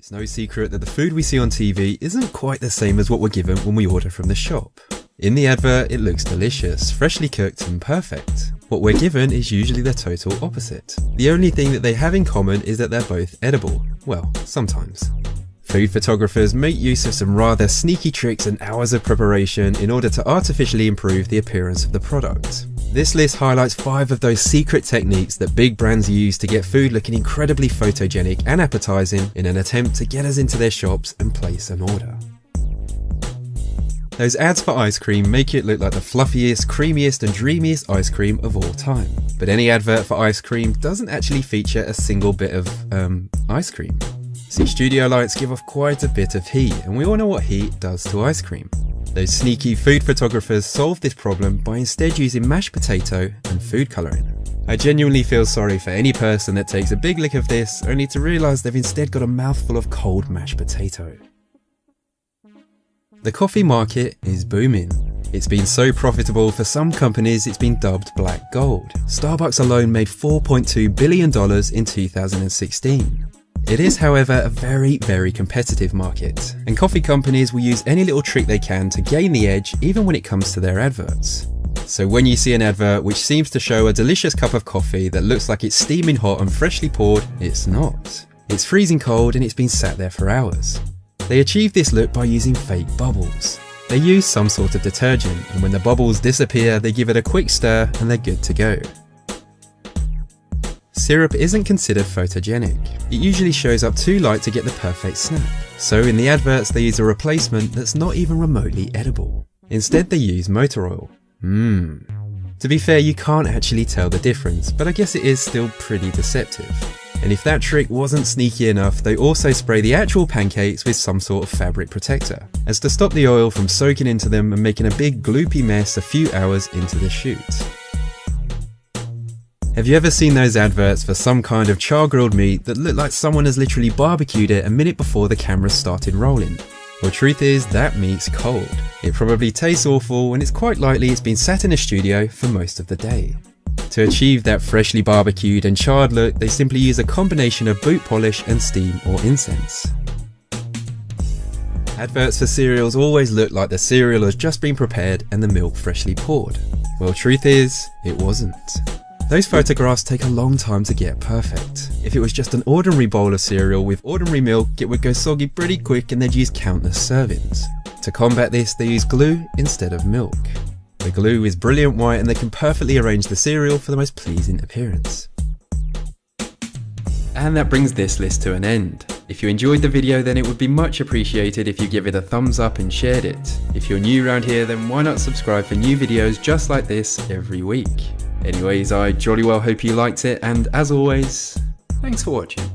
It's no secret that the food we see on TV isn't quite the same as what we're given when we order from the shop. In the advert, it looks delicious, freshly cooked and perfect. What we're given is usually the total opposite. The only thing that they have in common is that they're both edible. Well, sometimes. Food photographers make use of some rather sneaky tricks and hours of preparation in order to artificially improve the appearance of the product. This list highlights 5 of those secret techniques that big brands use to get food looking incredibly photogenic and appetizing in an attempt to get us into their shops and place an order. Those ads for ice cream make it look like the fluffiest, creamiest and dreamiest ice cream of all time. But any advert for ice cream doesn't actually feature a single bit of, ice cream. See, studio lights give off quite a bit of heat, and we all know what heat does to ice cream. Those sneaky food photographers solve this problem by instead using mashed potato and food colouring. I genuinely feel sorry for any person that takes a big lick of this only to realise they've instead got a mouthful of cold mashed potato. The coffee market is booming. It's been so profitable for some companies it's been dubbed black gold. Starbucks alone made $4.2 billion in 2016. It is, however, a very competitive market, and coffee companies will use any little trick they can to gain the edge even when it comes to their adverts. So when you see an advert which seems to show a delicious cup of coffee that looks like it's steaming hot and freshly poured, it's not. It's freezing cold and it's been sat there for hours. They achieve this look by using fake bubbles. They use some sort of detergent, and when the bubbles disappear they give it a quick stir and they're good to go. Syrup isn't considered photogenic. It usually shows up too light to get the perfect snap. So in the adverts they use a replacement that's not even remotely edible. Instead they use motor oil. To be fair, you can't actually tell the difference, but I guess it is still pretty deceptive. And if that trick wasn't sneaky enough, they also spray the actual pancakes with some sort of fabric protector, as to stop the oil from soaking into them and making a big gloopy mess a few hours into the shoot. Have you ever seen those adverts for some kind of char-grilled meat that look like someone has literally barbecued it a minute before the camera started rolling? Well, truth is, that meat's cold. It probably tastes awful, and it's quite likely it's been sat in a studio for most of the day. To achieve that freshly barbecued and charred look, they simply use a combination of boot polish and steam or incense. Adverts for cereals always look like the cereal has just been prepared and the milk freshly poured. Well, truth is, it wasn't. Those photographs take a long time to get perfect. If it was just an ordinary bowl of cereal with ordinary milk, it would go soggy pretty quick and they'd use countless servings. To combat this, they use glue instead of milk. The glue is brilliant white and they can perfectly arrange the cereal for the most pleasing appearance. And that brings this list to an end. If you enjoyed the video, then it would be much appreciated if you give it a thumbs up and shared it. If you're new around here, then why not subscribe for new videos just like this every week. Anyways, I jolly well hope you liked it, and as always, thanks for watching.